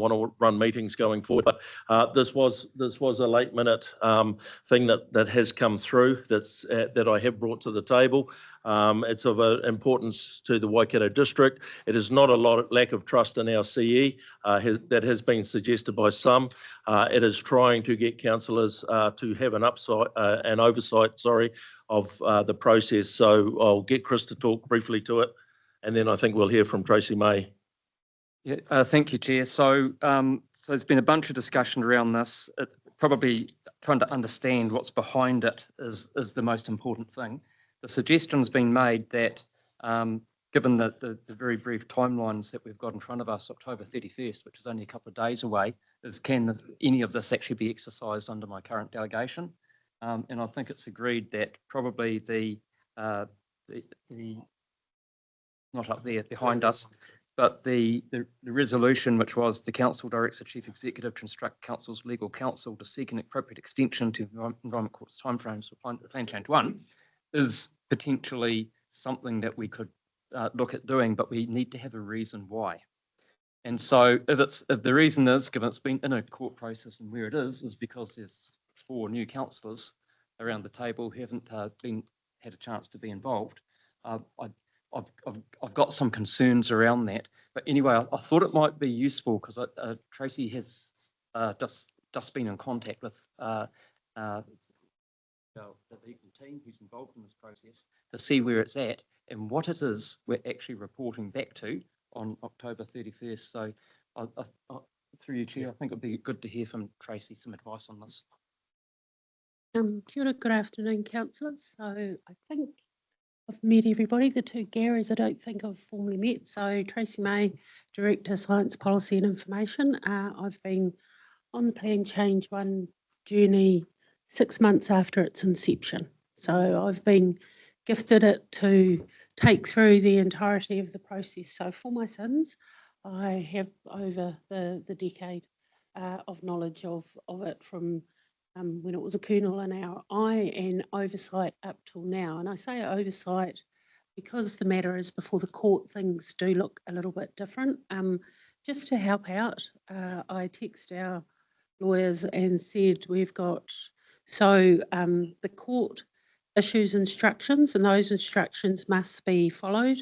want to run meetings going forward. But this was a late minute thing that has come through that I have brought to the table. It's of importance to the Waikato district. It is not a lack of trust in our CE that has been suggested by some. It is trying to get councillors to have an oversight, of the process. So I'll get Chris to talk briefly to it, and then I think we'll hear from Tracy May. Yeah, thank you, Chair. So there's been a bunch of discussion around this. Probably trying to understand what's behind it is the most important thing. The suggestion's been made that, given the very brief timelines that we've got in front of us, October 31st, which is only a couple of days away, can any of this actually be exercised under my current delegation? And I think it's agreed that probably the not up there behind us, but the resolution, which was the council directs the chief executive to instruct council's legal counsel to seek an appropriate extension to Environment Court's timeframes for Plan Change 1, is potentially something that we could look at doing, but we need to have a reason why. And so if the reason is, given it's been in a court process and where it is because there's 4 new councillors around the table who haven't had a chance to be involved, I've got some concerns around that. But anyway, I thought it might be useful because Tracy has just been in contact with the legal team who's involved in this process to see where it's at and what it is we're actually reporting back to on October 31st. So through you, Chair, I think it'd be good to hear from Tracy some advice on this. Kia ora, good afternoon, councillors. So I think I've met everybody. The 2 Garys I don't think I've formally met. So Tracy May, Director, Science, Policy and Information. I've been on the Plan Change 1 journey 6 months after its inception. So I've been gifted it to take through the entirety of the process. So for my sins, I have over the decade of knowledge of it from when it was a kernel in our eye and oversight up till now. And I say oversight because the matter is before the court, things do look a little bit different. Just to help out, I text our lawyers and said we've got, the court issues instructions and those instructions must be followed.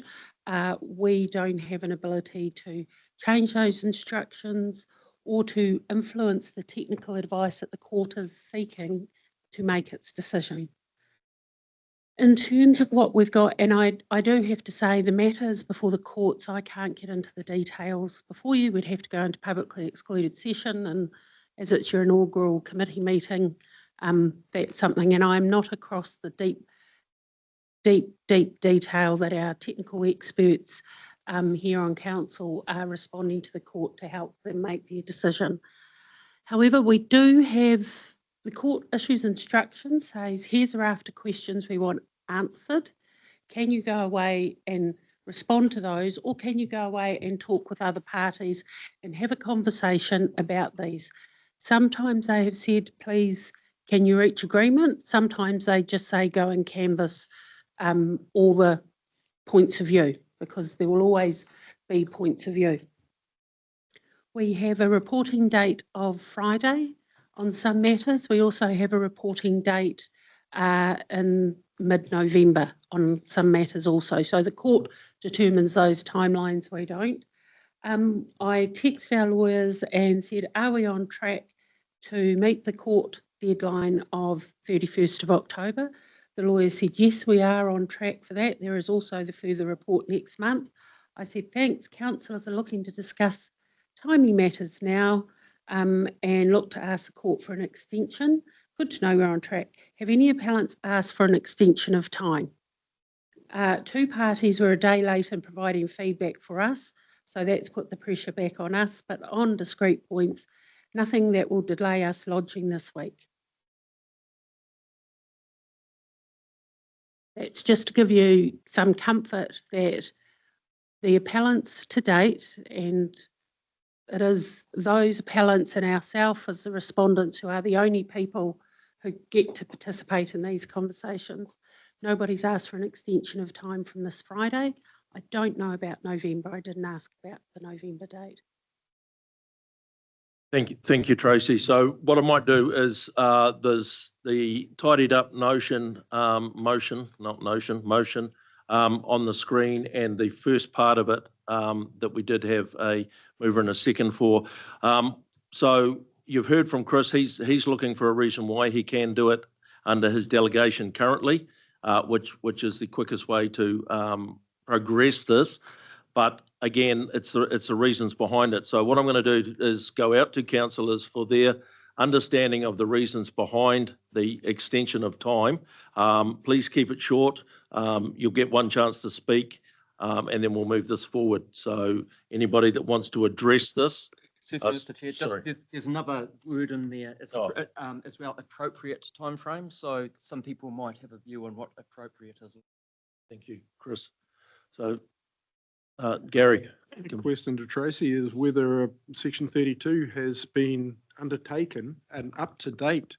We don't have an ability to change those instructions or to influence the technical advice that the court is seeking to make its decision. In terms of what we've got, and I do have to say the matter is before the court, so I can't get into the details before you. We'd have to go into publicly excluded session, and as it's your inaugural committee meeting, that's something, and I'm not across the deep detail that our technical experts here on council are responding to the court to help them make their decision. However, we do have the court issues instructions, says here's a raft of questions we want answered. Can you go away and respond to those, or can you go away and talk with other parties and have a conversation about these? Sometimes they have said, please, can you reach agreement? Sometimes they just say go and canvass all the points of view, because there will always be points of view. We have a reporting date of Friday on some matters. We also have a reporting date in mid-November on some matters also. So the court determines those timelines, we don't. I texted our lawyers and said, are we on track to meet the court deadline of 31st of October? The lawyer said, yes, we are on track for that. There is also the further report next month. I said, thanks. Councillors are looking to discuss timing matters now and look to ask the court for an extension. Good to know we're on track. Have any appellants asked for an extension of time? 2 parties were a day late in providing feedback for us, so that's put the pressure back on us, but on discrete points, nothing that will delay us lodging this week. It's just to give you some comfort that the appellants to date, and it is those appellants and ourselves as the respondents who are the only people who get to participate in these conversations. Nobody's asked for an extension of time from this Friday. I don't know about November. I didn't ask about the November date. Thank you, Tracy. So what I might do is there's the tidied up motion on the screen, and the first part of it that we did have a mover and a second for. So you've heard from Chris. He's looking for a reason why he can do it under his delegation currently, which is the quickest way to progress this. But again, it's the reasons behind it. So what I'm going to do is go out to councillors for their understanding of the reasons behind the extension of time. Please keep it short. You'll get one chance to speak, and then we'll move this forward. So anybody that wants to address this. Excuse me, Mr. Chair, sorry. there's another word in there. It's Oh. as well appropriate timeframe. So some people might have a view on what appropriate is. Thank you, Chris. So Gary. The question to Tracy is whether Section 32 has been undertaken, an up-to-date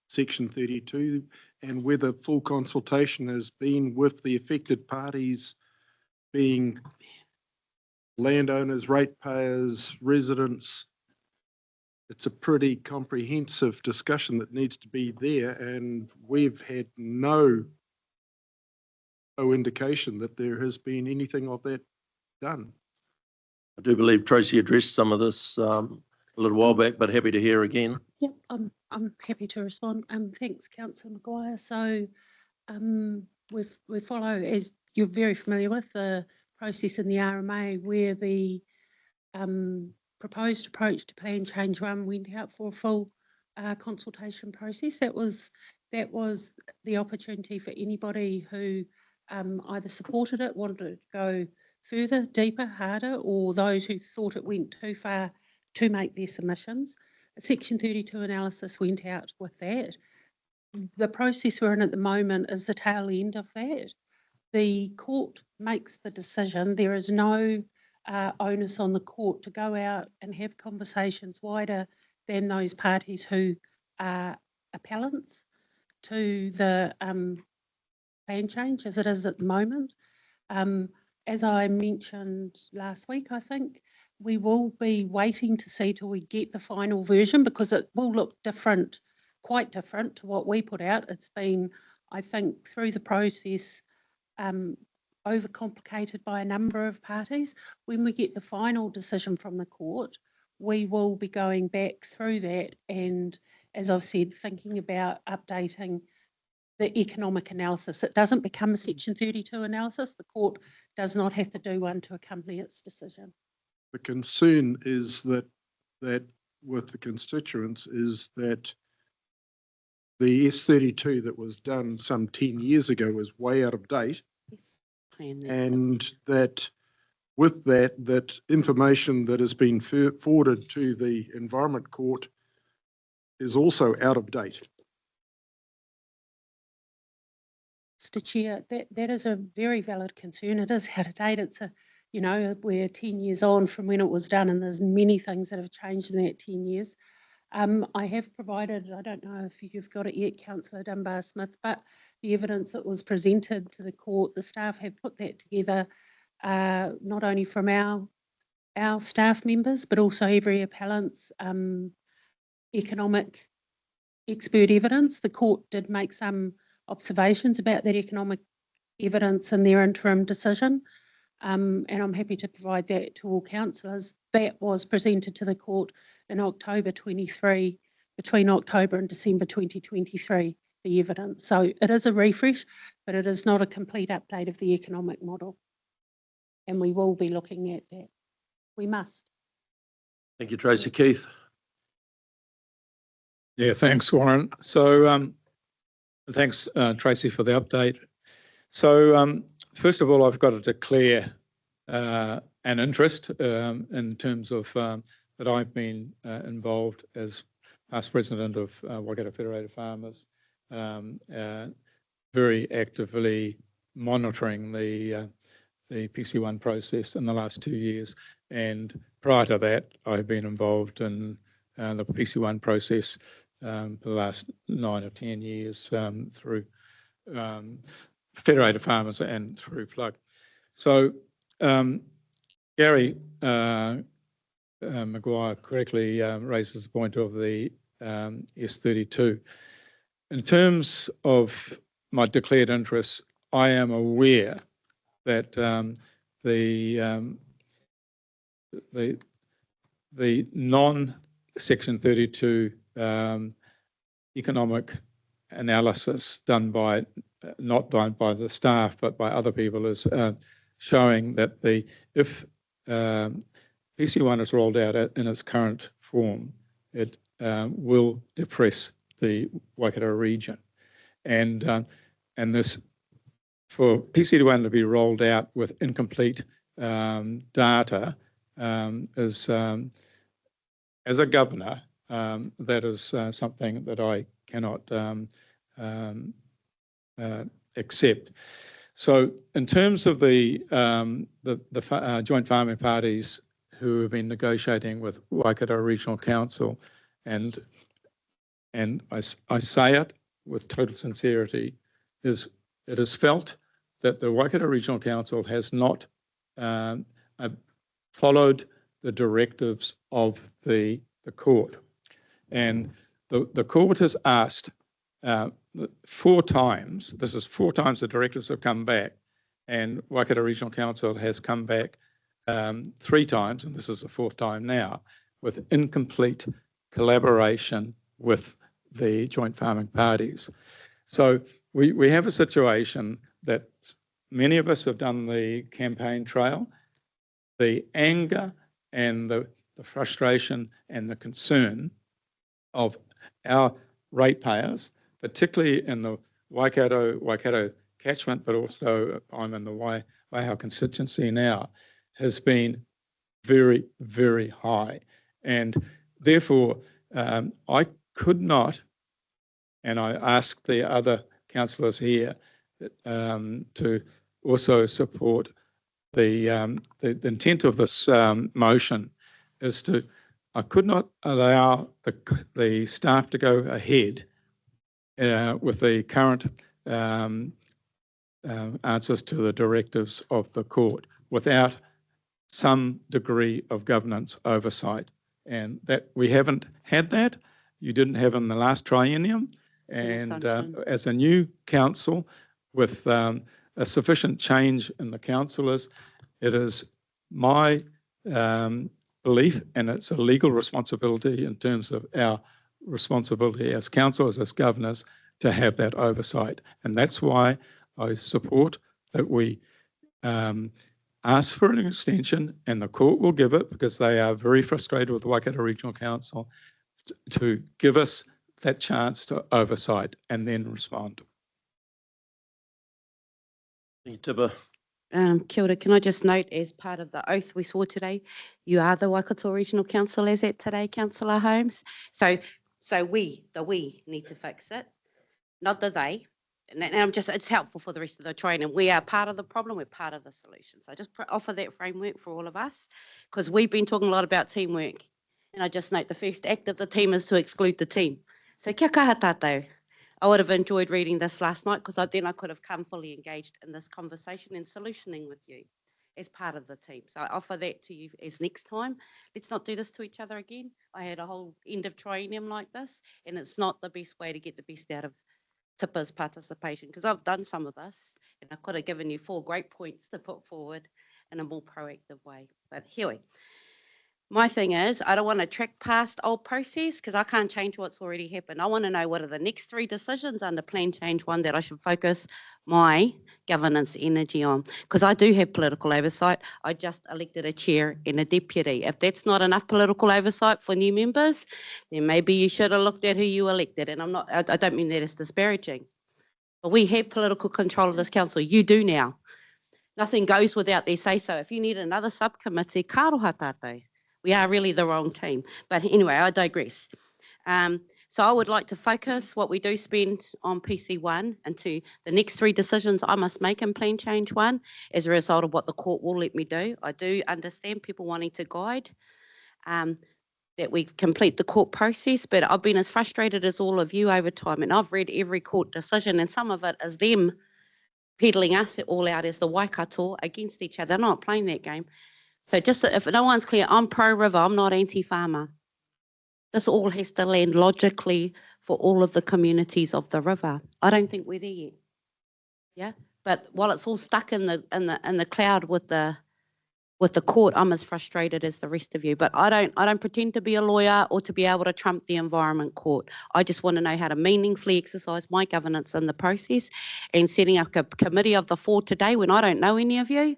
Section 32, and whether full consultation has been with the affected parties, being landowners, ratepayers, residents. It's a pretty comprehensive discussion that needs to be there, and we've had no indication that there has been anything of that done. I do believe Tracy addressed some of this a little while back, but happy to hear again. Yep, I'm happy to respond. Thanks, Councillor Maguire. So we follow, as you're very familiar with, the process in the RMA where the proposed approach to Plan Change 1 went out for a full consultation process. That was the opportunity for anybody who either supported it, wanted to go further, deeper, harder, or those who thought it went too far to make their submissions. A Section 32 analysis went out with that. The process we're in at the moment is the tail end of that. The court makes the decision. There is no onus on the court to go out and have conversations wider than those parties who are appellants to the plan change as it is at the moment. As I mentioned last week, I think, we will be waiting to see till we get the final version because it will look different, quite different to what we put out. It's been, I think, through the process, overcomplicated by a number of parties. When we get the final decision from the court, we will be going back through that and, as I've said, thinking about updating the economic analysis. It doesn't become a Section 32 analysis. The court does not have to do one to accompany its decision. The concern is that with the constituents is that the S32 that was done some 10 years ago is way out of date. Yes. And that with that information that has been forwarded to the Environment Court is also out of date. Mr. Chair, that is a very valid concern. It is out of date. It's we're 10 years on from when it was done, and there's many things that have changed in that 10 years. I have provided, I don't know if you've got it yet, Councillor Dunbar-Smith, but the evidence that was presented to the court, the staff have put that together, not only from our staff members, but also every appellant's economic expert evidence. The court did make some observations about that economic evidence in their interim decision, and I'm happy to provide that to all councillors. That was presented to the court in October 23, between October and December 2023, the evidence. So it is a refresh, but it is not a complete update of the economic model. And we will be looking at that. We must. Thank you, Tracy. Keith. Yeah, thanks, Warren. So thanks, Tracy, for the update. So first of all, I've got to declare an interest in terms of that I've been involved as past president of Waikato Federated Farmers, very actively monitoring the PC1 process in the last 2 years. And prior to that, I've been involved in the PC1 process for the last 9 or 10 years through Federated Farmers and through Plug. So Gary Maguire correctly raises the point of the S32. In terms of my declared interests, I am aware that the non-Section 32 economic analysis done by, not done by the staff, but by other people, is showing that if PC1 is rolled out in its current form, it will depress the Waikato region. And this, for PC1 to be rolled out with incomplete data is, as a governor, that is something that I cannot accept. So in terms of the joint farming parties who have been negotiating with Waikato Regional Council, and I say it with total sincerity, it is felt that the Waikato Regional Council has not followed the directives of the court. And the court has asked 4 times, this is 4 times the directives have come back, and Waikato Regional Council has come back 3 times, and this is the 4th time now, with incomplete collaboration with the joint farming parties. So we have a situation that many of us have done the campaign trail. The anger and the frustration and the concern of our ratepayers, particularly in the Waikato catchment, but also I'm in the Waihao constituency now, has been very, very high. And therefore, I could not, and I asked the other councillors here to also support the intent of this motion is to, I could not allow the staff to go ahead with the current answers to the directives of the court without some degree of governance oversight. And that we haven't had that. You didn't have in the last triennium. And as a new council with a sufficient change in the councillors, it is my belief, and it's a legal responsibility in terms of our responsibility as councillors, as governors, to have that oversight. And that's why I support that we ask for an extension, and the court will give it because they are very frustrated with the Waikato Regional Council to give us that chance to oversight and then respond. Tiba. Kia ora, can I just note, as part of the oath we saw today, you are the Waikato Regional Council as at today, Councillor Holmes. So we need to fix it, not the they. And I'm just, it's helpful for the rest of the training. We are part of the problem, we're part of the solution. So just offer that framework for all of us, because we've been talking a lot about teamwork. And I just note the first act of the team is to exclude the team. So kia kaha tātou. I would have enjoyed reading this last night because then I could have come fully engaged in this conversation and solutioning with you as part of the team. So I offer that to you as next time. Let's not do this to each other again. I had a whole end of triennium like this, and it's not the best way to get the best out of Tipa's participation, because I've done some of this and I could have given you 4 great points to put forward in a more proactive way. But here my thing is, I don't want to track past old process because I can't change what's already happened. I want to know what are the next 3 decisions under Plan Change 1 that I should focus my governance energy on, because I do have political oversight. I just elected a chair and a deputy. If that's not enough political oversight for new members, then maybe you should have looked at who you elected. And I don't mean that as disparaging, but we have political control of this council. You do now. Nothing goes without their say so. If you need another subcommittee, ka roha tātou. We are really the wrong team. But anyway, I digress. So I would like to focus what we do spend on PC1 into the next 3 decisions I must make in Plan Change 1 as a result of what the court will let me do. I do understand people wanting to guide that we complete the court process, but I've been as frustrated as all of you over time, and I've read every court decision, and some of it is them peddling us all out as the Waikato against each other. I'm not playing that game. So just if no one's clear, I'm pro-river, I'm not anti-farmer. This all has to land logically for all of the communities of the river. I don't think we're there yet. Yeah, but while it's all stuck in the cloud with the court, I'm as frustrated as the rest of you. But I don't pretend to be a lawyer or to be able to trump the Environment Court. I just want to know how to meaningfully exercise my governance in the process, and setting up a committee of the 4 today when I don't know any of you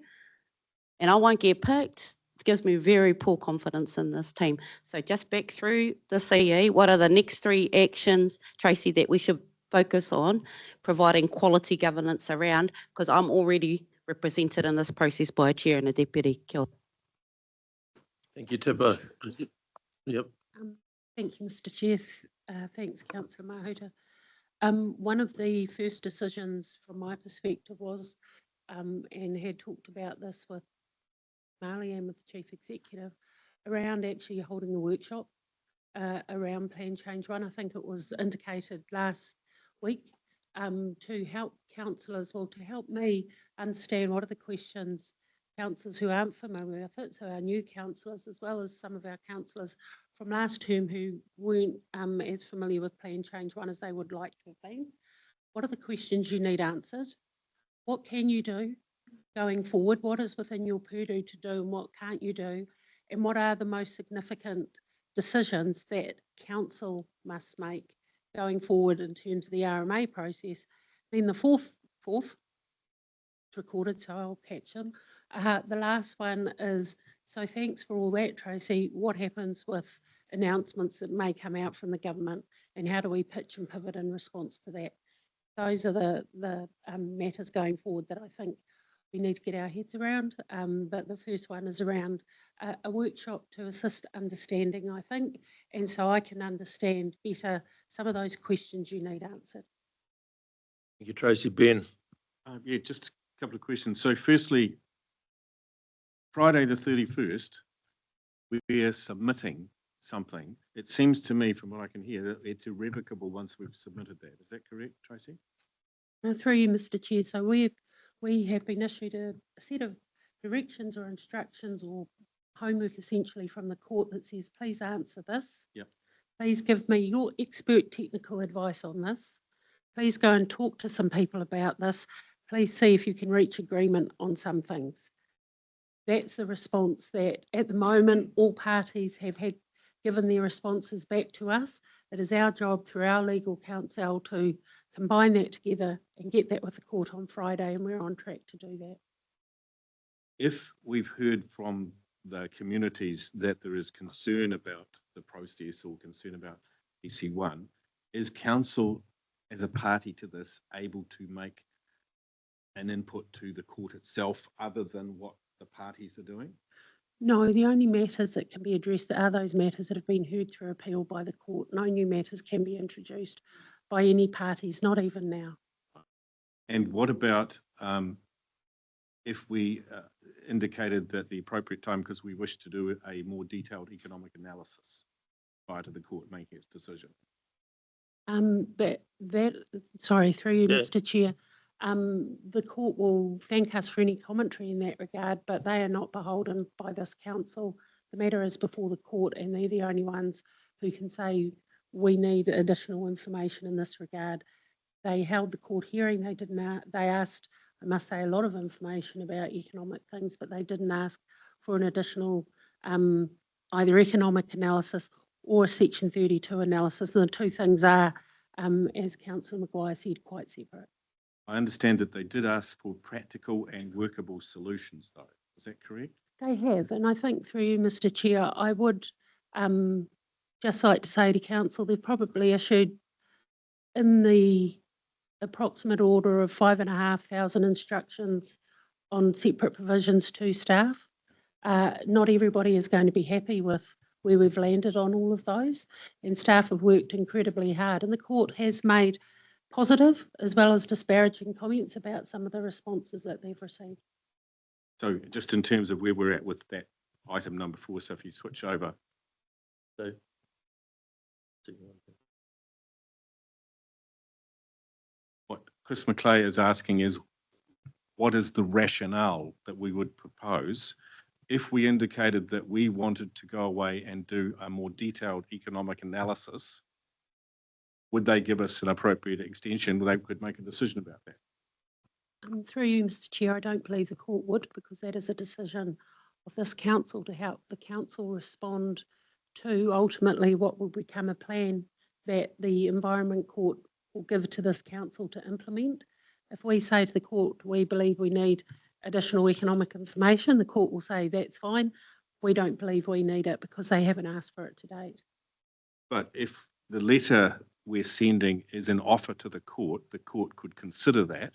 and I won't get picked, gives me very poor confidence in this team. So just back through the CE, what are the next 3 actions, Tracy, that we should focus on providing quality governance around? Because I'm already represented in this process by a chair and a deputy. Kia ora. Thank you, Tipper. Yep. Thank you, Mr. Chair. Thanks, Councillor Mahuta. One of the first decisions from my perspective was, and had talked about this with Marley and with the Chief Executive, around actually holding a workshop around Plan Change 1. I think it was indicated last week, to help councillors, well, to help me understand what are the questions councillors who aren't familiar with it, so our new councillors, as well as some of our councillors from last term who weren't as familiar with Plan Change 1 as they would like to have been. What are the questions you need answered? What can you do going forward? What is within your purview to do and what can't you do? And what are the most significant decisions that council must make going forward in terms of the RMA process? Then the fourth recorded, so I'll catch them. The last one is, so thanks for all that, Tracy. What happens with announcements that may come out from the government, and how do we pitch and pivot in response to that? Those are the matters going forward that I think we need to get our heads around. But the first one is around a workshop to assist understanding, I think, and so I can understand better some of those questions you need answered. Thank you, Tracy. Ben. Yeah, just a couple of questions. So firstly, Friday the 31st, we are submitting something. It seems to me, from what I can hear, that it's irrevocable once we've submitted that. Is that correct, Tracy? Through you, Mr. Chair. So we have been issued a set of directions or instructions or homework essentially from the court that says, please answer this. Yep. Please give me your expert technical advice on this. Please go and talk to some people about this. Please see if you can reach agreement on some things. That's the response that at the moment all parties have had given their responses back to us. It is our job through our legal counsel to combine that together and get that with the court on Friday, and we're on track to do that. If we've heard from the communities that there is concern about the process or concern about EC1, is council as a party to this able to make an input to the court itself other than what the parties are doing? No, the only matters that can be addressed are those matters that have been heard through appeal by the court. No new matters can be introduced by any parties, not even now. And what about if we indicated that the appropriate time, because we wish to do a more detailed economic analysis prior to the court making its decision? Sorry, through you, Yeah. Mr. Chair. The court will thank us for any commentary in that regard, but they are not beholden by this council. The matter is before the court, and they're the only ones who can say we need additional information in this regard. They held the court hearing. They asked, I must say, a lot of information about economic things, but they didn't ask for an additional either economic analysis or a Section 32 analysis. And the two things are, as Councillor Maguire said, quite separate. I understand that they did ask for practical and workable solutions, though. Is that correct? They have, and I think through you, Mr. Chair, I would just like to say to Council, they've probably issued in the approximate order of 5,500 instructions on separate provisions to staff. Not everybody is going to be happy with where we've landed on all of those, and staff have worked incredibly hard, and the court has made positive as well as disparaging comments about some of the responses that they've received. So just in terms of where we're at with that item number 4, so if you switch over. So, what Chris McClay is asking is, what is the rationale that we would propose if we indicated that we wanted to go away and do a more detailed economic analysis, would they give us an appropriate extension where they could make a decision about that? Through you, Mr. Chair, I don't believe the court would, because that is a decision of this council to help the council respond to ultimately what will become a plan that the Environment Court will give to this council to implement. If we say to the court, we believe we need additional economic information, the court will say that's fine. We don't believe we need it because they haven't asked for it to date. But if the letter we're sending is an offer to the court could consider that,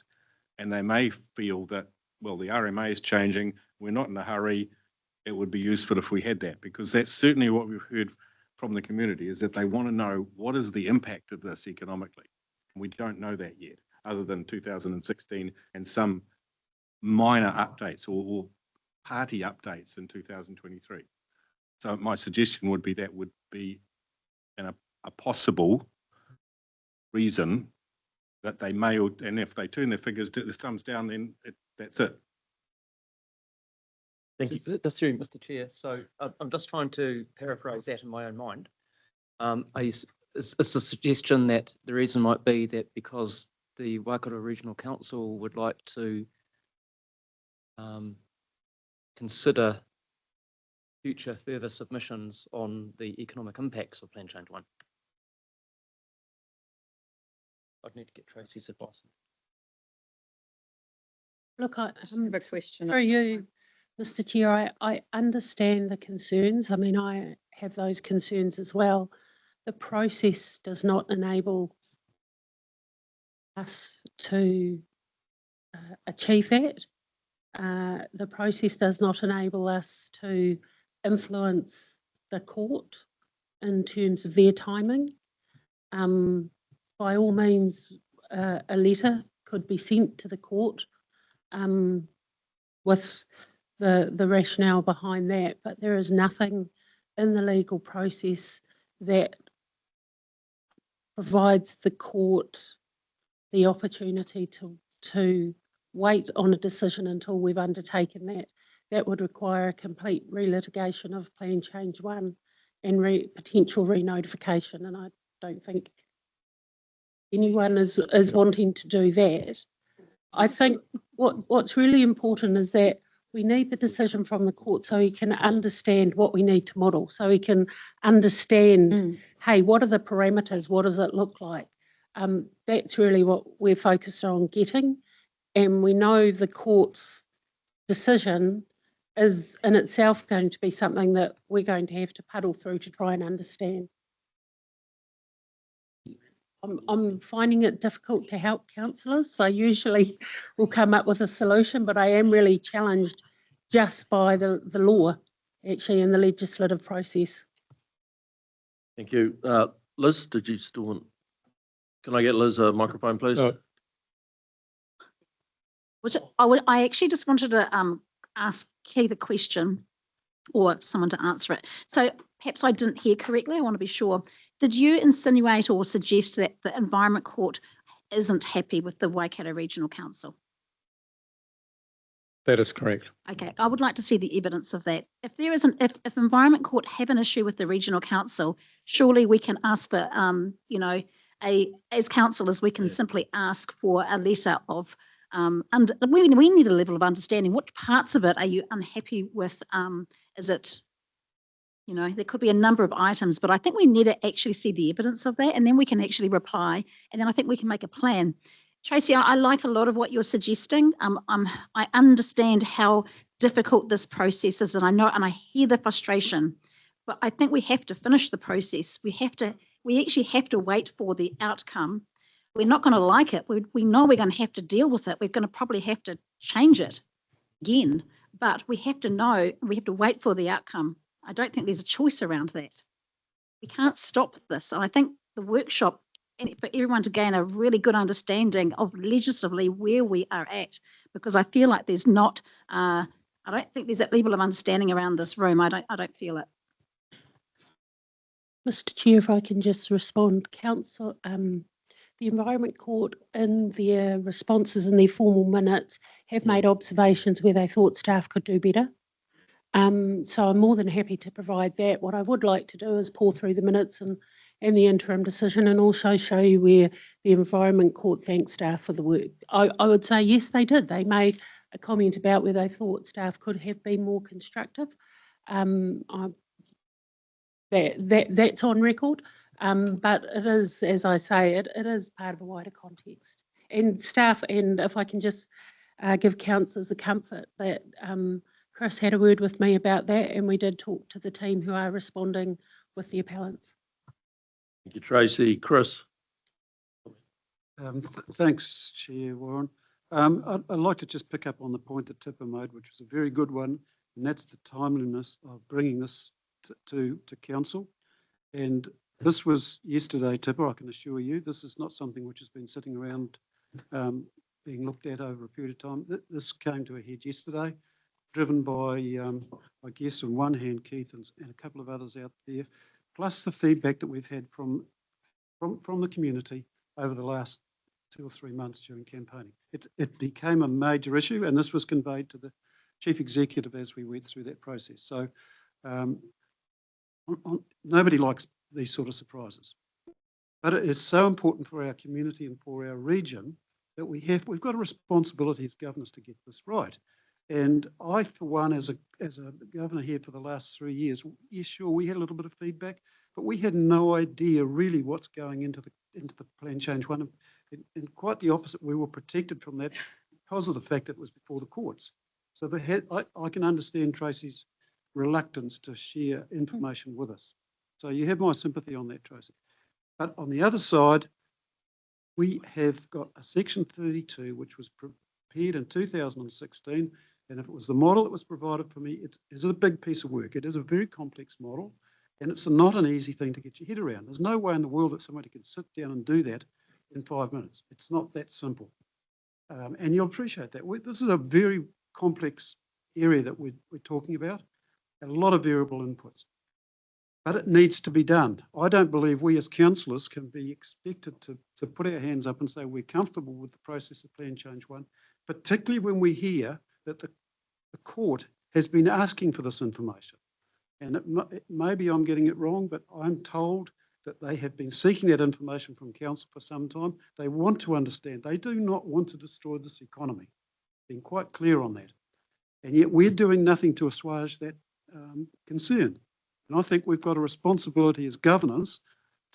and they may feel that, well, the RMA is changing, we're not in a hurry, it would be useful if we had that, because that's certainly what we've heard from the community, is that they want to know what is the impact of this economically. We don't know that yet, other than 2016 and some minor updates or party updates in 2023. So my suggestion would be that would be a possible reason that they may, and if they turn their figures, the thumbs down, then that's it. Thank you. Just through, Mr. Chair. So I'm just trying to paraphrase that in my own mind. It's a suggestion that the reason might be that because the Waikato Regional Council would like to consider future further submissions on the economic impacts of Plan Change 1. I'd need to get Tracy's advice. Look, I have a question. through you, Mr. Chair, I understand the concerns. I mean, I have those concerns as well. The process does not enable us to achieve that. The process does not enable us to influence the court in terms of their timing. By all means, a letter could be sent to the court with the rationale behind that, but there is nothing in the legal process that provides the court the opportunity to wait on a decision until we've undertaken that. That would require a complete relitigation of Plan Change 1 and potential re-notification, and I don't think anyone is wanting to do that. I think what's really important is that we need the decision from the court so he can understand what we need to model, so he can understand, hey, what are the parameters? What does it look like? That's really what we're focused on getting. And we know the court's decision is in itself going to be something that we're going to have to puddle through to try and understand. I'm finding it difficult to help councillors, so usually we'll come up with a solution, but I am really challenged just by the law, actually, in the legislative process. Thank you. Liz, did you still want, can I get Liz a microphone, please? Oh. I actually just wanted to ask Kay the question, or someone to answer it. So perhaps I didn't hear correctly. I want to be sure. Did you insinuate or suggest that the Environment Court isn't happy with the Waikato Regional Council? That is correct. Okay, I would like to see the evidence of that. If there isn't, if Environment Court have an issue with the Regional Council, surely we can ask for, you know, as councillors, we can simply ask for a letter of, and we need a level of understanding. What parts of it are you unhappy with? Is it, you know, there could be a number of items, but I think we need to actually see the evidence of that, and then we can actually reply, and then I think we can make a plan. Tracy, I like a lot of what you're suggesting. I understand how difficult this process is, and I know, and I hear the frustration, but I think we have to finish the process. We actually have to wait for the outcome. We're not going to like it. We know we're going to have to deal with it. We're going to probably have to change it again, but we have to know, we have to wait for the outcome. I don't think there's a choice around that. We can't stop this. And I think the workshop, and for everyone to gain a really good understanding of legislatively where we are at, because I feel like there's not, I don't think there's that level of understanding around this room. I don't feel it. Mr. Chair, if I can just respond, Council, the Environment Court in their responses in their formal minutes have made observations where they thought staff could do better. So I'm more than happy to provide that. What I would like to do is pour through the minutes and the interim decision, and also show you where the Environment Court thanked staff for the work. I would say, yes, they did. They made a comment about where they thought staff could have been more constructive. That's on record. But it is, as I say, it is part of a wider context. And staff, and if I can just give councillors the comfort that Chris had a word with me about that, and we did talk to the team who are responding with the appellants. Thank you, Tracy. Chris? Thanks, Chair Warren. I'd like to just pick up on the point that Tipper made, which was a very good one, and that's the timeliness of bringing this to council. And this was yesterday, Tipper, I can assure you. This is not something which has been sitting around being looked at over a period of time. This came to a head yesterday, driven by, I guess, on one hand, Keith and a couple of others out there, plus the feedback that we've had from the community over the last 2 or 3 months during campaigning. It became a major issue, and this was conveyed to the Chief Executive as we went through that process. So nobody likes these sort of surprises. But it is so important for our community and for our region that we've got a responsibility as governors to get this right. And I, for one, as a governor here for the last 3 years, yes, sure, we had a little bit of feedback, but we had no idea really what's going into the plan change one. And quite the opposite, we were protected from that because of the fact that it was before the courts. So I can understand Tracy's reluctance to share information with us. So you have my sympathy on that, Tracy. But on the other side, we have got a Section 32, which was prepared in 2016. And if it was the model that was provided for me, it is a big piece of work. It is a very complex model, and it's not an easy thing to get your head around. There's no way in the world that somebody can sit down and do that in 5 minutes. It's not that simple. And you'll appreciate that. This is a very complex area that we're talking about, and a lot of variable inputs. But it needs to be done. I don't believe we as councillors can be expected to put our hands up and say we're comfortable with the process of Plan Change 1, particularly when we hear that the court has been asking for this information. And maybe I'm getting it wrong, but I'm told that they have been seeking that information from council for some time. They want to understand. They do not want to destroy this economy. Been quite clear on that. And yet we're doing nothing to assuage that concern. And I think we've got a responsibility as governors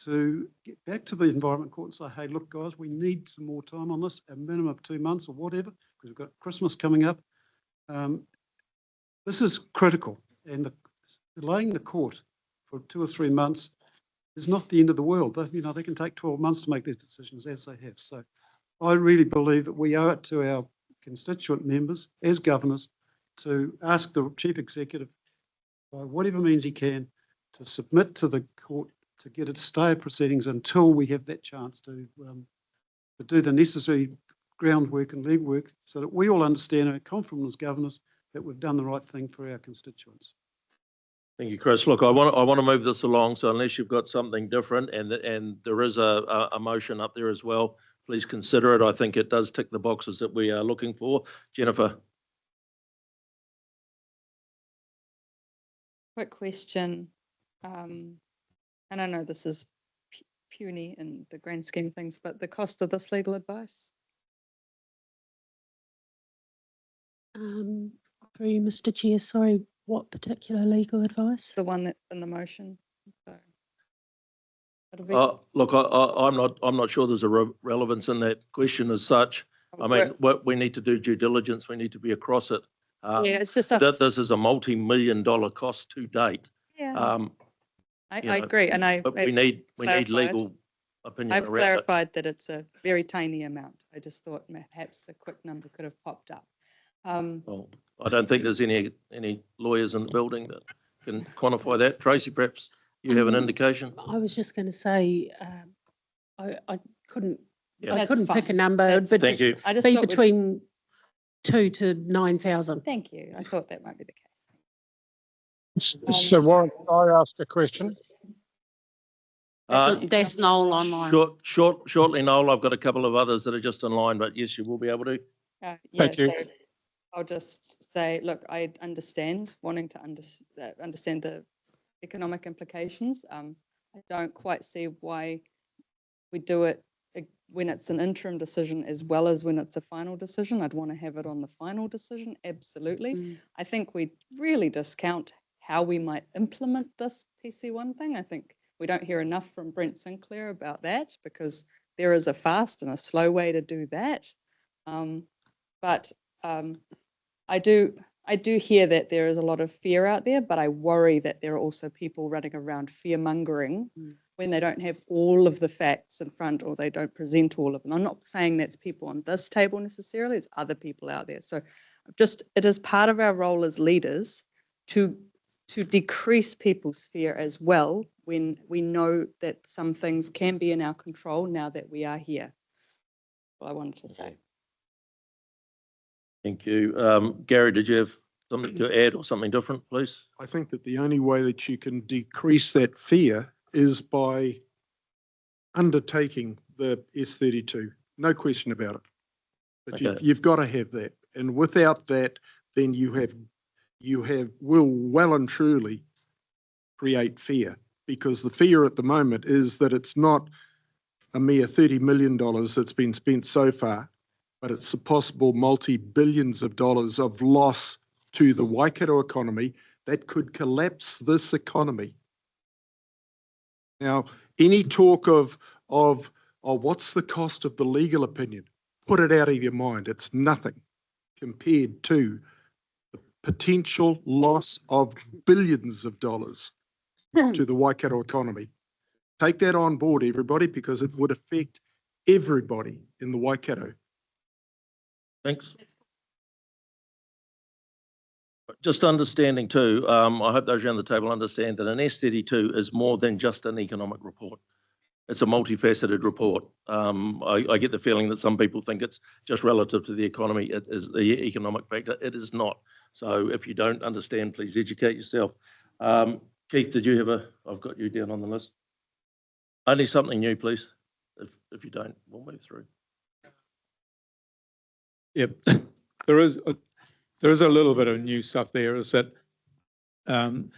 to get back to the Environment Court and say, hey, look, guys, we need some more time on this, a minimum of 2 months or whatever, because we've got Christmas coming up. This is critical, and delaying the court for 2 or 3 months is not the end of the world. They can take 12 months to make these decisions, as they have. So I really believe that we owe it to our constituent members as governors to ask the Chief Executive, by whatever means he can, to submit to the court to get a stay of proceedings until we have that chance to do the necessary groundwork and legwork so that we all understand and are confident as governors that we've done the right thing for our constituents. Thank you, Chris. Look, I want to move this along, so unless you've got something different, and there is a motion up there as well, please consider it. I think it does tick the boxes that we are looking for. Jennifer. Quick question. And I know this is puny in the grand scheme of things, but the cost of this legal advice? Through you, Mr. Chair, sorry, what particular legal advice? The one that's in the motion. So it'll be, Look, I'm not sure there's a relevance in that question as such. I mean, we need to do due diligence. We need to be across it. yeah, it's just us. This is a multi-million-dollar cost to date. Yeah, I agree, and But we need legal opinion I've around it. clarified that it's a very tiny amount. I just thought perhaps a quick number could have popped up. Well, I don't think there's any lawyers in the building that can quantify that. Tracy, perhaps you have an indication? I was just going to say, I couldn't, Yeah. I That's couldn't pick a fine. number. It would Thank you. I just be thought between 2,000 to 9,000. thank you. I thought that might be the case. So Warren, can I ask a question? There's Noel online. Shortly, Noel, I've got a couple of others that are just in line, but yes, you will be able to. Yeah, Thank you. so I'll just say, look, I understand wanting to understand the economic implications. I don't quite see why we do it when it's an interim decision as well as when it's a final decision. I'd want to have it on the final decision, absolutely. I think we really discount how we might implement this PC1 thing. I think we don't hear enough from Brent Sinclair about that, because there is a fast and a slow way to do that. I do hear that there is a lot of fear out there, but I worry that there are also people running around fear-mongering when they don't have all of the facts in front, or they don't present all of them. I'm not saying that's people on this table necessarily, it's other people out there. So it is part of our role as leaders to decrease people's fear as well, when we know that some things can be in our control now that we are here. Well, I wanted to say. Thank you. Gary, did you have something to add or something different, please? I think that the only way that you can decrease that fear is by undertaking the S32. No question about it. But Okay. you've got to have that. And without that, then you will well and truly create fear, because the fear at the moment is that it's not a mere $30 million that's been spent so far, but it's a possible multi-billions of dollars of loss to the Waikato economy that could collapse this economy. Now, any talk of what's the cost of the legal opinion, put it out of your mind. It's nothing compared to the potential loss of billions of dollars to the Waikato economy. Take that on board, everybody, because it would affect everybody in the Waikato. Thanks. Just understanding too, I hope those around the table understand that an S32 is more than just an economic report. It's a multifaceted report. I get the feeling that some people think it's just relative to the economy. It is the economic factor. It is not. So if you don't understand, please educate yourself. Keith, did you have I've got you down on the list. Only something new, please. If you don't, we'll move through. Yep, there is a little bit of new stuff there, is that, and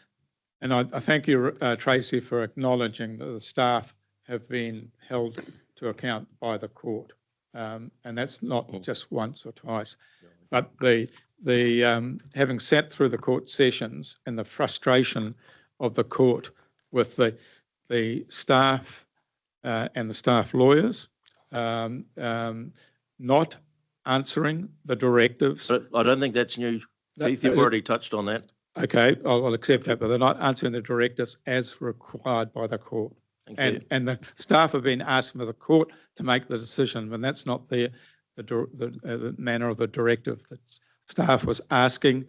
I thank you, Tracy, for acknowledging that the staff have been held to account by the court. And that's not just once or twice, but the having sat through the court sessions and the frustration of the court with the staff and the staff lawyers not answering the directives. But I don't think that's new. Keith, you've already touched on that. Okay, I'll accept that, but they're not answering the directives as required by the court. Thank you. And the staff have been asking for the court to make the decision when that's not the manner of the directive. The staff was asking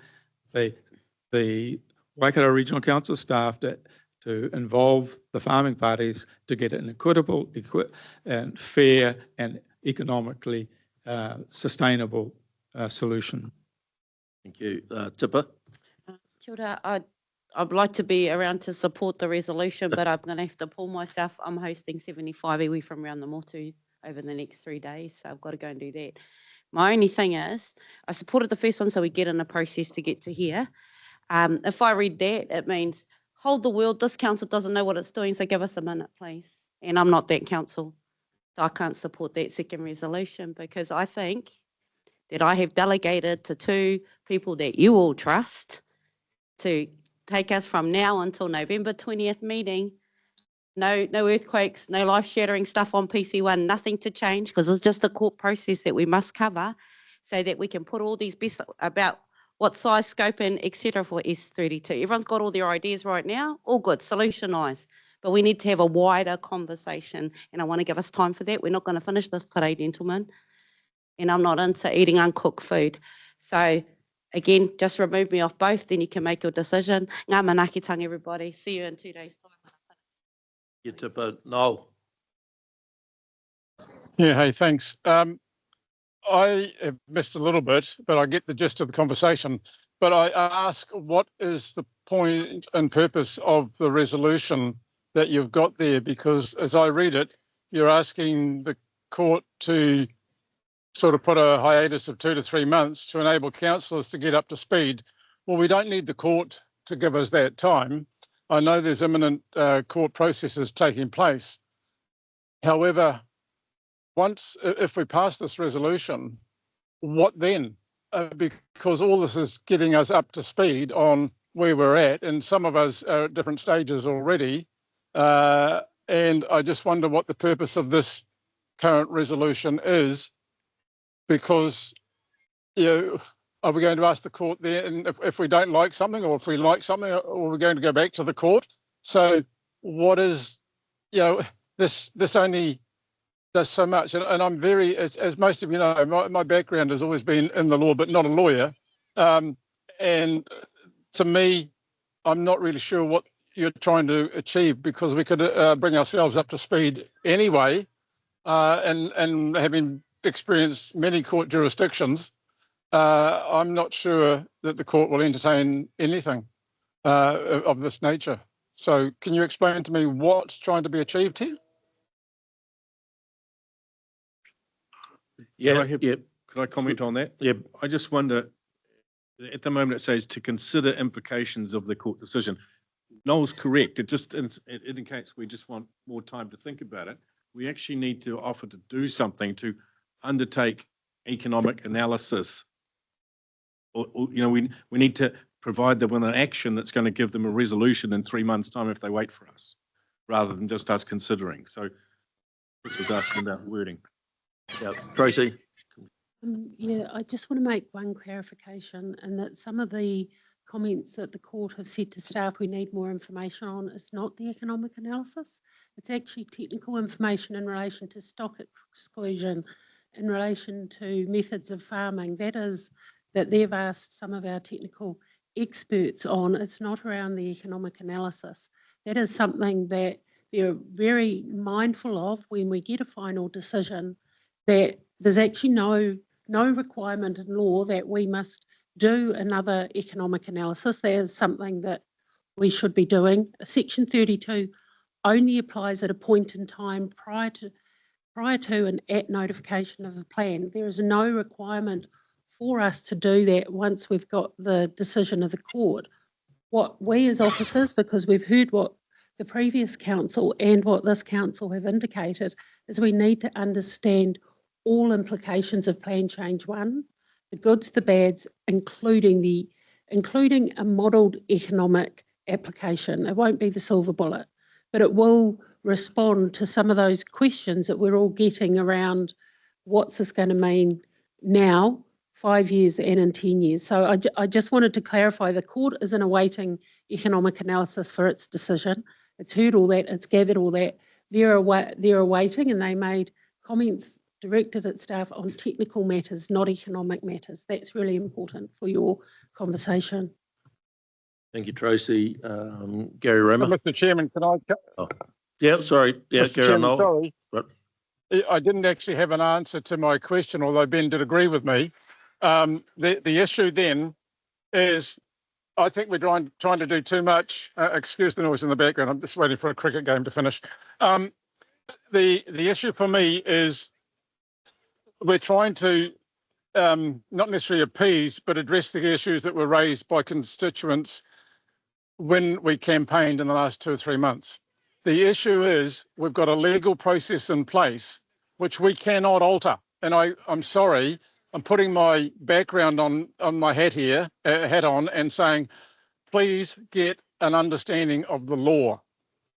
the Waikato Regional Council staff to involve the farming parties to get an equitable and fair and economically sustainable solution. Thank you. Tipper? Kia ora. I'd like to be around to support the resolution, but I'm going to have to pull myself. I'm hosting 75 iwi from around the motu over the next 3 days, so I've got to go and do that. My only thing is, I supported the first one so we get in a process to get to here. If I read that, it means hold the world. This council doesn't know what it's doing, so give us a minute, please. And I'm not that council, so I can't support that second resolution, because I think that I have delegated to 2 people that you all trust to take us from now until November 20th meeting. No earthquakes, no life-shattering stuff on PC1, nothing to change, because it's just a court process that we must cover, so that we can put all these best about what size, scope, and etc. for S32. Everyone's got all their ideas right now, all good, solutionise. But we need to have a wider conversation, and I want to give us time for that. We're not going to finish this today, gentlemen, and I'm not into eating uncooked food. So again, just remove me off both, then you can make your decision. Ngā manaakitanga, everybody. See you in 2 days' time. You Tipper. Noel? Yeah, hey, thanks. I have missed a little bit, but I get the gist of the conversation. But I ask, what is the point and purpose of the resolution that you've got there? Because as I read it, you're asking the court to sort of put a hiatus of 2 to 3 months to enable councillors to get up to speed. Well, we don't need the court to give us that time. I know there's imminent court processes taking place. However, if we pass this resolution, what then? Because all this is getting us up to speed on where we're at, and some of us are at different stages already. And I just wonder what the purpose of this current resolution is, because, are we going to ask the court then if we don't like something, or if we like something, or we're going to go back to the court? So what is, this only does so much. And I'm very, as most of you know, my background has always been in the law, but not a lawyer. And to me, I'm not really sure what you're trying to achieve, because we could bring ourselves up to speed anyway. And having experienced many court jurisdictions, I'm not sure that the court will entertain anything of this nature. So can you explain to me what's trying to be achieved here? Yeah, Could I comment on that? Yeah. I just wonder, at the moment it says to consider implications of the court decision. Noel's correct. It indicates we just want more time to think about it. We actually need to offer to do something, to undertake economic analysis. Or we need to provide them with an action that's going to give them a resolution in 3 months' time if they wait for us, rather than just us considering. So this was asking about wording. Yeah, Tracy. Yeah, I just want to make one clarification, and that some of the comments that the court have said to staff we need more information on is not the economic analysis. It's actually technical information in relation to stock exclusion, in relation to methods of farming. That is, that they've asked some of our technical experts on. It's not around the economic analysis. That is something that they're very mindful of when we get a final decision, that there's actually no requirement in law that we must do another economic analysis. That is something that we should be doing. Section 32 only applies at a point in time prior to and at notification of the plan. There is no requirement for us to do that once we've got the decision of the court. What we as officers, because we've heard what the previous council and what this council have indicated, is we need to understand all implications of Plan Change 1, the goods, the bads, including a modelled economic application. It won't be the silver bullet, but it will respond to some of those questions that we're all getting around what's this going to mean now, 5 years and in 10 years. So I just wanted to clarify, the court isn't awaiting economic analysis for its decision. It's heard all that, it's gathered all that. They're awaiting, and they made comments directed at staff on technical matters, not economic matters. That's really important for your conversation. Thank you, Tracy. Gary Rimmer. Mr. Chairman, can I? Yeah, sorry. Yeah, Mr. Gary, Chairman, no. sorry. Right. I didn't actually have an answer to my question, although Ben did agree with me. The issue then is, I think we're trying to do too much. Excuse the noise in the background. I'm just waiting for a cricket game to finish. The issue for me is we're trying to not necessarily appease, but address the issues that were raised by constituents when we campaigned in the last 2 or 3 months. The issue is we've got a legal process in place which we cannot alter. And I'm sorry, I'm putting my background on my hat on and saying, please get an understanding of the law.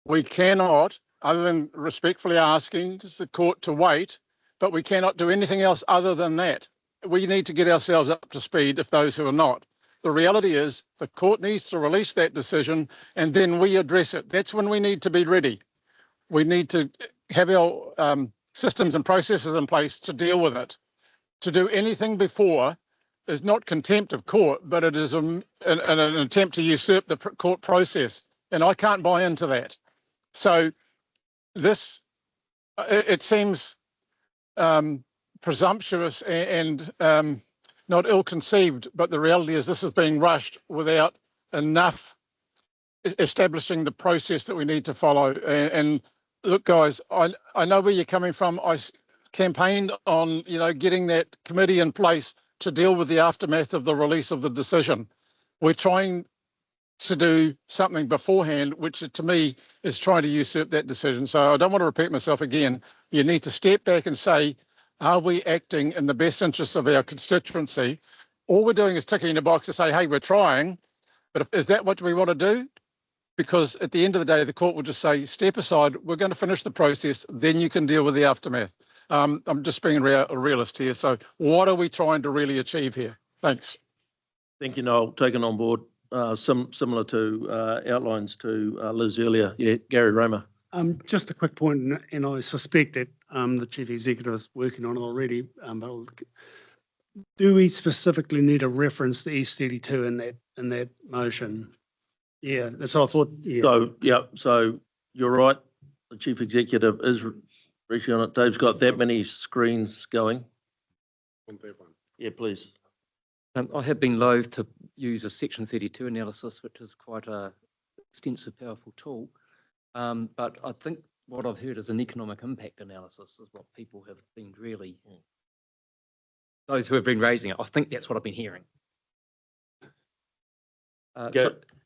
We cannot, other than respectfully asking the court to wait, but we cannot do anything else other than that. We need to get ourselves up to speed if those who are not. The reality is the court needs to release that decision and then we address it. That's when we need to be ready. We need to have our systems and processes in place to deal with it. To do anything before is not contempt of court, but it is an attempt to usurp the court process. And I can't buy into that. So this, it seems presumptuous and not ill-conceived, but the reality is this is being rushed without enough establishing the process that we need to follow. And look, guys, I know where you're coming from. I campaigned on, getting that committee in place to deal with the aftermath of the release of the decision. We're trying to do something beforehand, which to me is trying to usurp that decision. So I don't want to repeat myself again. You need to step back and say, are we acting in the best interests of our constituency? All we're doing is ticking a box to say, hey, we're trying, but is that what we want to do? Because at the end of the day, the court will just say, step aside, we're going to finish the process, then you can deal with the aftermath. I'm just being a realist here. So what are we trying to really achieve here? Thanks. Thank you, Noel. Taken on board. Similar to outlines to Liz earlier. Yeah, Gary Roma. Just a quick point, and I suspect that the Chief Executive is working on it already. But do we specifically need a reference to S32 in that motion? Yeah, that's what I thought. Yeah. So you're right. The Chief Executive is reaching on it. Dave's got that many screens going. Yeah, please. I have been loath to use a Section 32 analysis, which is quite a extensive, powerful tool. But I think what I've heard is an economic impact analysis is what people have been really, those who have been raising it. I think that's what I've been hearing.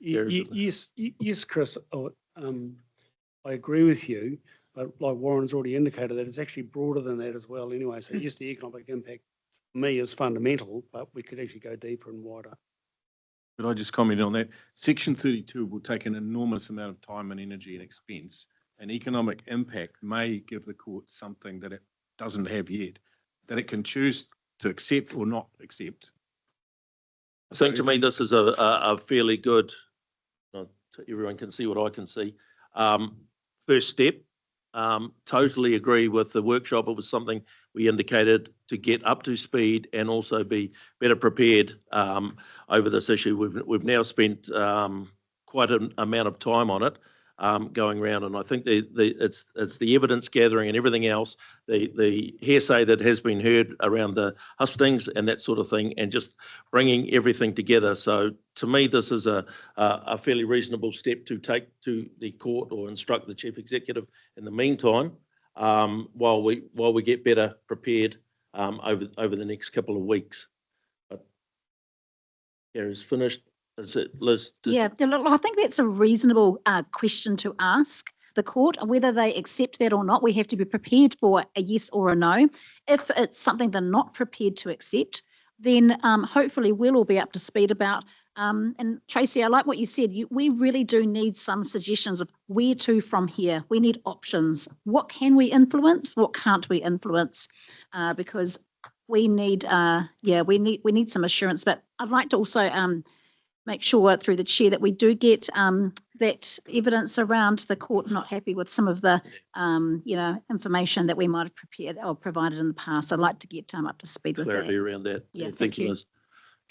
Yes, Chris, I agree with you, but like Warren's already indicated, that it's actually broader than that as well anyway. So yes, the economic impact for me is fundamental, but we could actually go deeper and wider. Could I just comment on that? Section 32 will take an enormous amount of time and energy and expense. And economic impact may give the court something that it doesn't have yet, that it can choose to accept or not accept. I think to me, this is a fairly good, everyone can see what I can see, first step. Totally agree with the workshop. It was something we indicated to get up to speed and also be better prepared over this issue. We've now spent quite an amount of time on it, going around, and I think it's the evidence gathering and everything else, the hearsay that has been heard around the hustings and that sort of thing, and just bringing everything together. So to me, this is a fairly reasonable step to take to the court or instruct the Chief Executive in the meantime, while we get better prepared over the next couple of weeks. But Gary's finished. Is it, Liz? Yeah, look, I think that's a reasonable question to ask the court. Whether they accept that or not, we have to be prepared for a yes or a no. If it's something they're not prepared to accept, then hopefully we'll all be up to speed about. And Tracy, I like what you said. We really do need some suggestions of where to from here. We need options. What can we influence? What can't we influence? Because we need, we need some assurance. But I'd like to also make sure through the chair that we do get that evidence around the court not happy with some of the, information that we might have prepared or provided in the past. I'd like to get up to speed with that. Clarity around that. Yeah, thank you, Liz.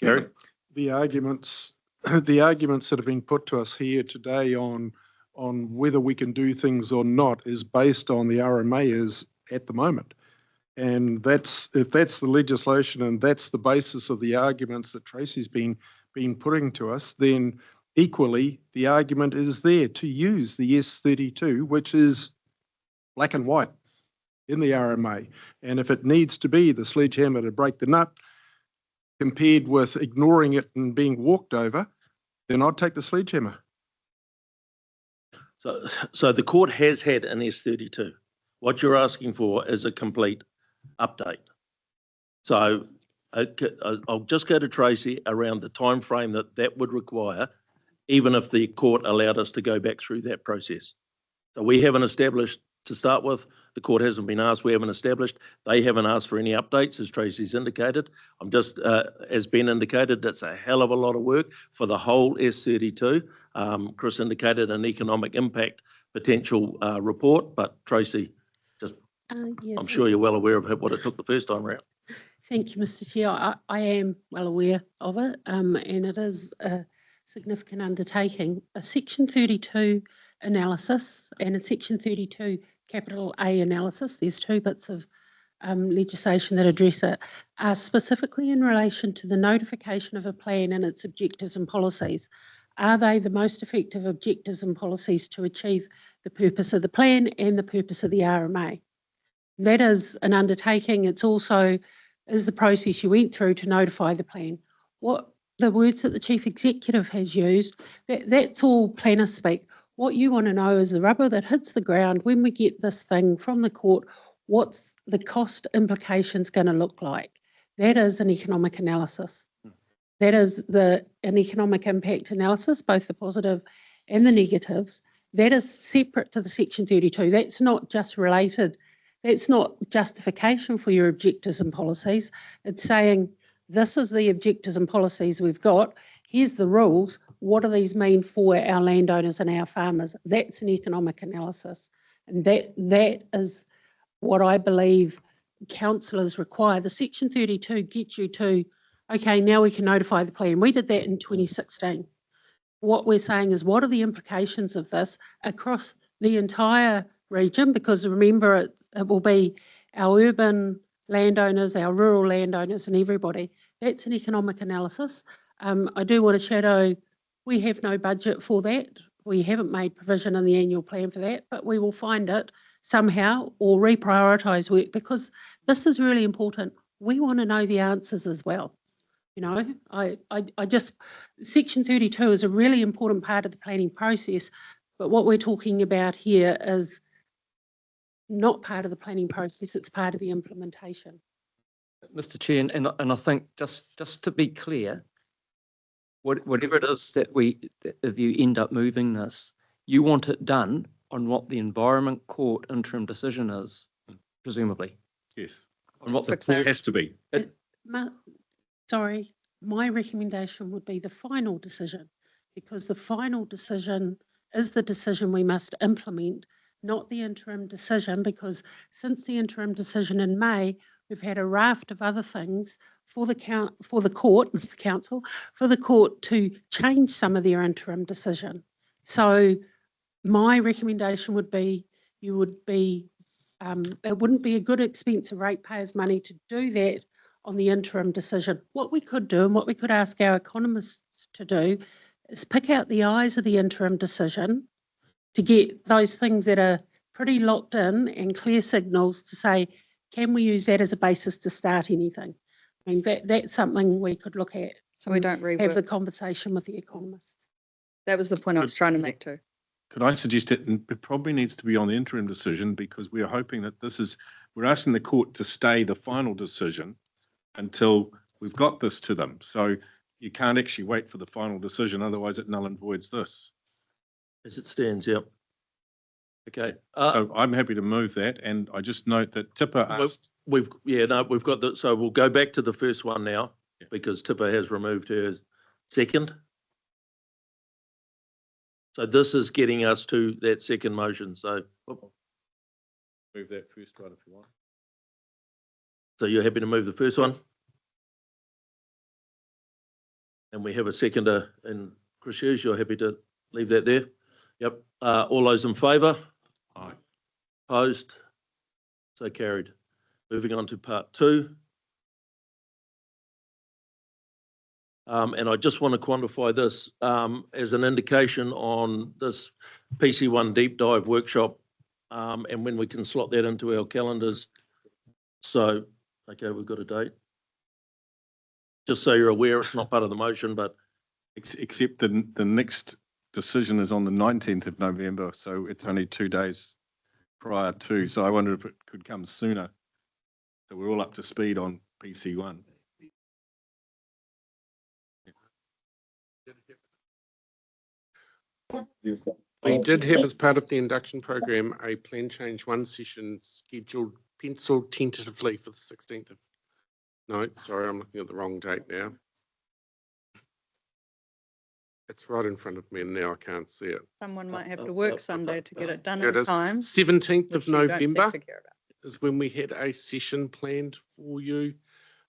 Gary? The arguments that have been put to us here today on whether we can do things or not is based on the RMA is at the moment. And if that's the legislation and that's the basis of the arguments that Tracy's been putting to us, then equally the argument is there to use the S32, which is black and white in the RMA. And if it needs to be the sledgehammer to break the nut, compared with ignoring it and being walked over, then I'd take the sledgehammer. So the court has had an S32. What you're asking for is a complete update. So I'll just go to Tracy around the time frame that would require, even if the court allowed us to go back through that process. So we haven't established to start with. The court hasn't been asked. We haven't established. They haven't asked for any updates, as Tracy's indicated. I'm just, as Ben indicated, that's a hell of a lot of work for the whole S32. Chris indicated an economic impact potential report, but Tracy, just I'm sure you're well aware of what it took the first time around. Thank you, Mr. Chair. I am well aware of it, and it is a significant undertaking. A Section 32 analysis and a Section 32 capital A analysis, there's two bits of legislation that address it, are specifically in relation to the notification of a plan and its objectives and policies. Are they the most effective objectives and policies to achieve the purpose of the plan and the purpose of the RMA? That is an undertaking. It's also is the process you went through to notify the plan. What the words that the chief executive has used, that's all planner speak. What you want to know is the rubber that hits the ground when we get this thing from the court, what's the cost implications going to look like? That is an economic analysis. That is an economic impact analysis, both the positive and the negatives. That is separate to the Section 32. That's not just related. That's not justification for your objectives and policies. It's saying, this is the objectives and policies we've got. Here's the rules. What do these mean for our landowners and our farmers? That's an economic analysis. And that is what I believe councillors require. The Section 32 gets you to, okay, now we can notify the plan. We did that in 2016. What we're saying is, what are the implications of this across the entire region? Because remember, it will be our urban landowners, our rural landowners and everybody. That's an economic analysis. I do want to shadow, we have no budget for that. We haven't made provision in the annual plan for that, but we will find it somehow or reprioritise work, because this is really important. We want to know the answers as well. You know, I just, Section 32 is a really important part of the planning process, but what we're talking about here is not part of the planning process, it's part of the implementation. Mr. Chair, and I think just to be clear, whatever it is that if you end up moving this, you want it done on what the Environment Court interim decision is, presumably. Yes. On what It has to be. Sorry, my recommendation would be the final decision, because the final decision is the decision we must implement, not the interim decision, because since the interim decision in May, we've had a raft of other things for the court to change some of their interim decision. So my recommendation would be, it wouldn't be a good expense of ratepayers' money to do that on the interim decision. What we could do, and what we could ask our economists to do, is pick out the eyes of the interim decision to get those things that are pretty locked in and clear signals to say, can we use that as a basis to start anything? I mean, that's something we could look at. So we don't have the rework. conversation with the economists. That was the point I was trying to make too. Could I suggest it probably needs to be on the interim decision, because we are hoping that we're asking the court to stay the final decision until we've got this to them. So you can't actually wait for the final decision, otherwise it null and voids this. As it stands, yep. Okay. So I'm happy to move that, and I just note that Tipper asked. We've got that. So we'll go back to the first one now, because Tipper has removed her second. So this is getting us to that second motion. So Move that first one if you want. So you're happy to move the first one? And we have a seconder in Chris Hughes. You're happy to leave that there? Yep. All those in favour? Aye. Opposed? So carried. Moving on to part two. And I just want to quantify this as an indication on this PC1 deep dive workshop, and when we can slot that into our calendars. So, okay, we've got a date. Just so you're aware, it's not part of the motion, but Except the next decision is on the 19th of November, so it's only 2 days prior to. So I wonder if it could come sooner, so we're all up to speed on PC1. We did have, as part of the induction program, a plan change 1 session scheduled, penciled tentatively for the 16th of, no, sorry, I'm looking at the wrong date now. It's right in front of me and now I can't see it. Someone might have to work Sunday to get it done It in is time. 17th of which you don't seem November to care about. is when we had a session planned for you,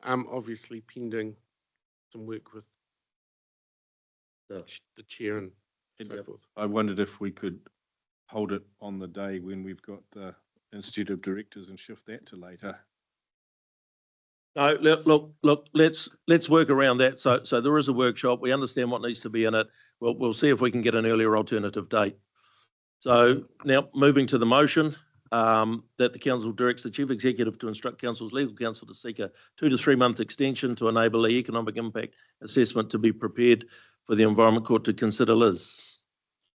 obviously pending some work with the chair and so forth. I wondered if we could hold it on the day when we've got the Institute of Directors and shift that to later. no, look, let's work around that. So there is a workshop. We understand what needs to be in it. We'll see if we can get an earlier alternative date. So now moving to the motion. that the council directs the chief executive to instruct council's legal counsel to seek a 2 to 3 month extension to enable the economic impact assessment to be prepared for the Environment Court to consider. Liz?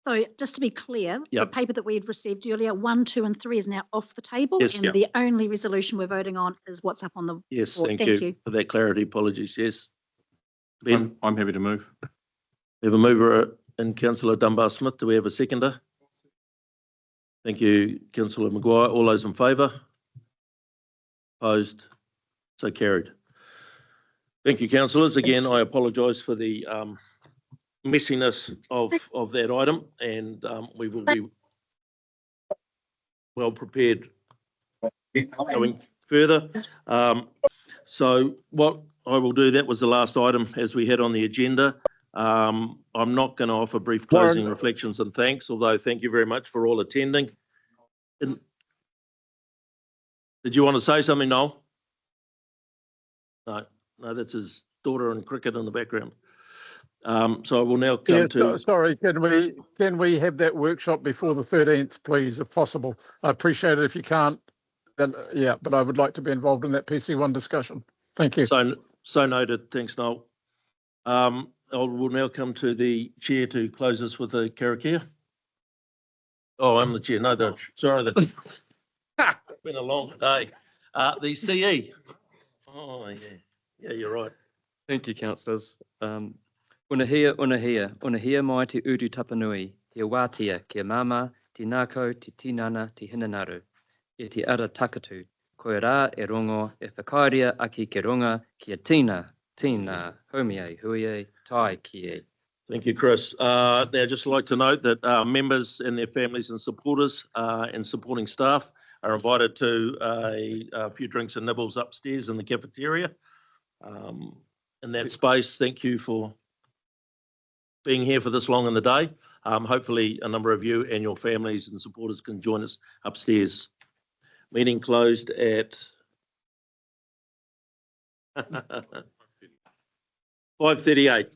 So just to be clear, the Yep. paper that we had received earlier, 1, 2 and 3 is now off the table. Yes. And Yep. the only resolution we're voting on is what's up on the Yes, board. thank you for that clarity. Apologies. Yes. Ben, I'm happy to move. we have a mover in Councillor Dunbar-Smith. Do we have a seconder? Thank you, Councillor Maguire. All those in favour? Opposed? So carried. Thank you, councillors. Again, I apologise for the messiness of that item, and we will be well prepared going further. So what I will do, that was the last item as we had on the agenda. I'm not going to offer brief closing Warren. reflections and thanks, although thank you very much for all attending. Did you want to say something, Noel? No, that's his daughter in cricket in the background. So I will now come Yes, to. sorry, can we have that workshop before the 13th, please, if possible? I appreciate it if you can't, then, yeah, but I would like to be involved in that PC1 discussion. Thank you. So noted. Thanks, Noel. I will now come to the chair to close us with a Karakia. Oh, I'm the chair. No, sorry. It's been a long day. The CE. Oh, yeah. Yeah, you're right. Thank you, councillors. Unahia mai te uru tapanui, te wātia, kia mama, te nākau, te tinana, te hinanaru. E te ara takatu, koe rā e rongo, e whakairia aki ke ronga, kia tina, homiei, huiei, tai kie. Thank you, Chris. Now, I'd just like to note that members and their families and supporters and supporting staff are invited to a few drinks and nibbles upstairs in the cafeteria. In that space, thank you for being here for this long in the day. Hopefully a number of you and your families and supporters can join us upstairs. Meeting closed at 5:38.